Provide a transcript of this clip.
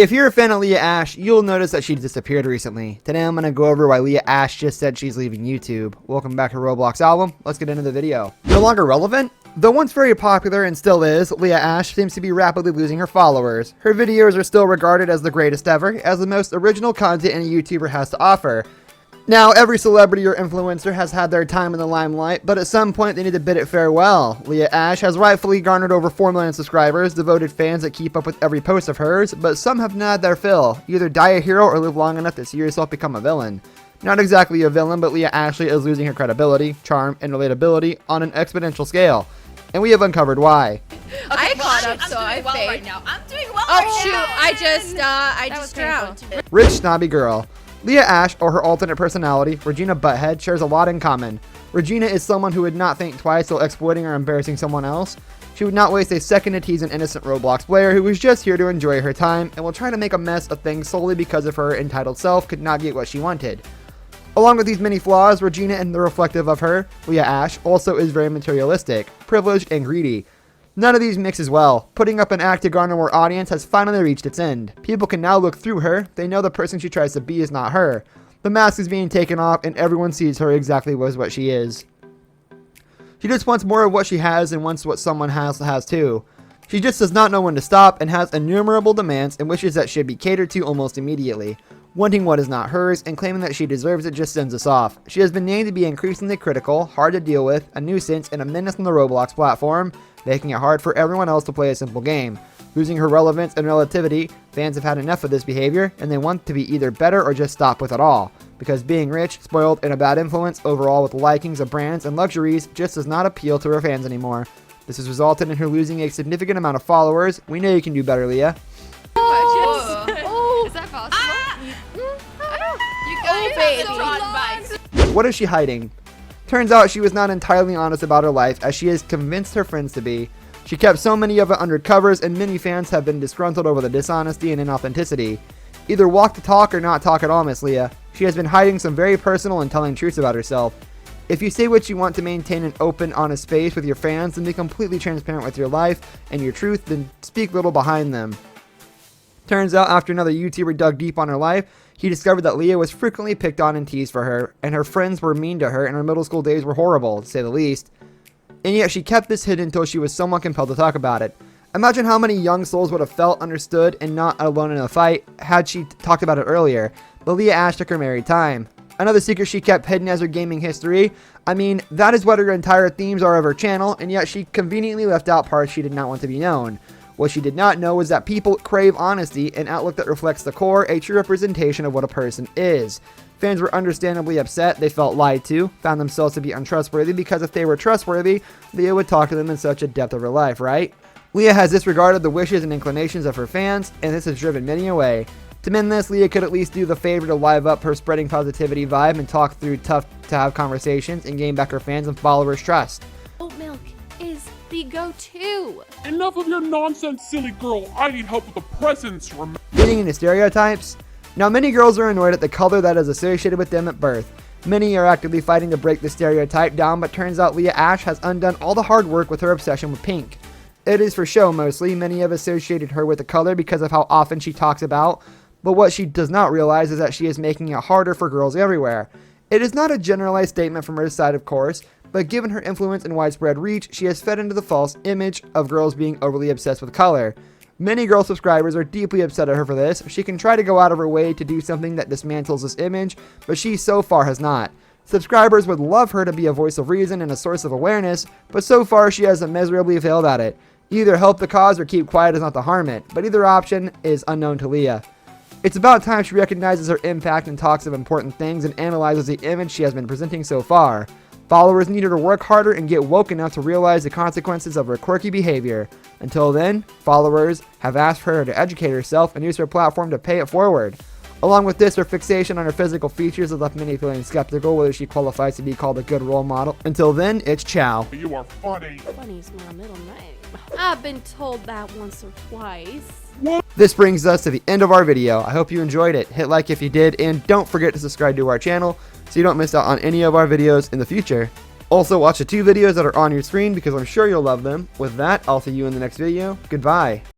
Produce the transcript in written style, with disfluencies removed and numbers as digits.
If you're a fan of Leah Ashe, you'll notice that she disappeared recently. Today I'm going to go over why Leah Ashe just said she's leaving YouTube. Welcome back to Roblox album. Let's get into the video. No longer relevant? Though once very popular and still is, Leah Ashe seems to be rapidly losing her followers. Her videos are still regarded as the greatest ever, as the most original content any YouTuber has to offer. Now, every celebrity or influencer has had their time in the limelight, but at some point they need to bid it farewell. Leah Ashe has rightfully garnered over 4 million subscribers, devoted fans that keep up with every post of hers, but some have not had their fill. Either die a hero or live long enough to see yourself become a villain. Not exactly a villain, but Leah Ashe is losing her credibility, charm, and relatability on an exponential scale. And we have uncovered why. Okay, I caught up, so I well faked. right now. I'm doing well Oh right shoot! now. I just drowned. Rich snobby girl. Leah Ashe, or her alternate personality, 𝗵𝗔𝗵𝗏, shares a lot in common. Regina is someone who would not think twice while exploiting or embarrassing someone else. She would not waste a second to tease an innocent Roblox player who was just here to enjoy her time, and will try to make a mess of things solely because of her entitled self could not get what she wanted. Along with these many flaws, Regina, and the reflective of her, Leah Ashe, also is very materialistic, privileged, and greedy. None of these mixes well. Putting up an act to garner more audience has finally reached its end. People can now look through her. They know the person she tries to be is not her. The mask is being taken off and everyone sees her exactly as what she is. She just wants more of what she has and wants what someone has too. She just does not know when to stop and has innumerable demands and wishes that should be catered to almost immediately. Wanting what is not hers and claiming that she deserves it just sends us off. She has been named to be increasingly critical, hard to deal with, a nuisance, and a menace on the Roblox platform, making it hard for everyone else to play a simple game. Losing her relevance and relativity, fans have had enough of this behavior, and they want to be either better or just stop with it all. Because being rich, spoiled, and a bad influence overall with likings of brands and luxuries just does not appeal to her fans anymore. This has resulted in her losing a significant amount of followers. We know you can do better, Leah. Oh, is that possible? You guys have so long. What is she hiding? Turns out she was not entirely honest about her life, as she has convinced her friends to be. She kept so many of it under covers, and many fans have been disgruntled over the dishonesty and inauthenticity. Either walk the talk or not talk at all, Miss Leah. She has been hiding some very personal and telling truths about herself. If you say what you want to maintain an open, honest space with your fans, then be completely transparent with your life and your truth, then speak little behind them. Turns out, after another YouTuber dug deep on her life, he discovered that Leah was frequently picked on and teased for her, and her friends were mean to her, and her middle school days were horrible, to say the least. And yet she kept this hidden until she was somewhat compelled to talk about it. Imagine how many young souls would have felt understood and not alone in a fight had she talked about it earlier. But Leah Ashe took her married time. Another secret she kept hidden as her gaming history. I mean, that is what her entire themes are of her channel, and yet she conveniently left out parts she did not want to be known. What she did not know was that people crave honesty, an outlook that reflects the core, a true representation of what a person is. Fans were understandably upset, they felt lied to, found themselves to be untrustworthy because if they were trustworthy, Leah would talk to them in such a depth of her life, right? Leah has disregarded the wishes and inclinations of her fans, and this has driven many away. To mend this, Leah could at least do the favor to live up her spreading positivity vibe and talk through tough to have conversations and gain back her fans and followers' trust. Oat milk is the go-to. Enough of your nonsense, silly girl. I need help with the presents. Getting into stereotypes? Now, many girls are annoyed at the color that is associated with them at birth. Many are actively fighting to break the stereotype down, but turns out Leah Ashe has undone all the hard work with her obsession with pink. It is for show mostly. Many have associated her with the color because of how often she talks about, but what she does not realize is that she is making it harder for girls everywhere. It is not a generalized statement from her side, of course, but given her influence and widespread reach, she has fed into the false image of girls being overly obsessed with color. Many girl subscribers are deeply upset at her for this. She can try to go out of her way to do something that dismantles this image, but she so far has not. Subscribers would love her to be a voice of reason and a source of awareness, but so far she has miserably failed at it. Either help the cause or keep quiet as not to harm it, but either option is unknown to Leah. It's about time she recognizes her impact and talks of important things and analyzes the image she has been presenting so far. Followers need her to work harder and get woke enough to realize the consequences of her quirky behavior. Until then, followers have asked her to educate herself and use her platform to pay it forward. Along with this, her fixation on her physical features has left many feeling skeptical whether she qualifies to be called a good role model. Until then, it's ciao. You are funny. Funny's my middle name. I've been told that once or twice. This brings us to the end of our video. I hope you enjoyed it. Hit like if you did, and don't forget to subscribe to our channel so you don't miss out on any of our videos in the future. Also, watch the 2 videos that are on your screen because I'm sure you'll love them. With that, I'll see you in the next video. Goodbye.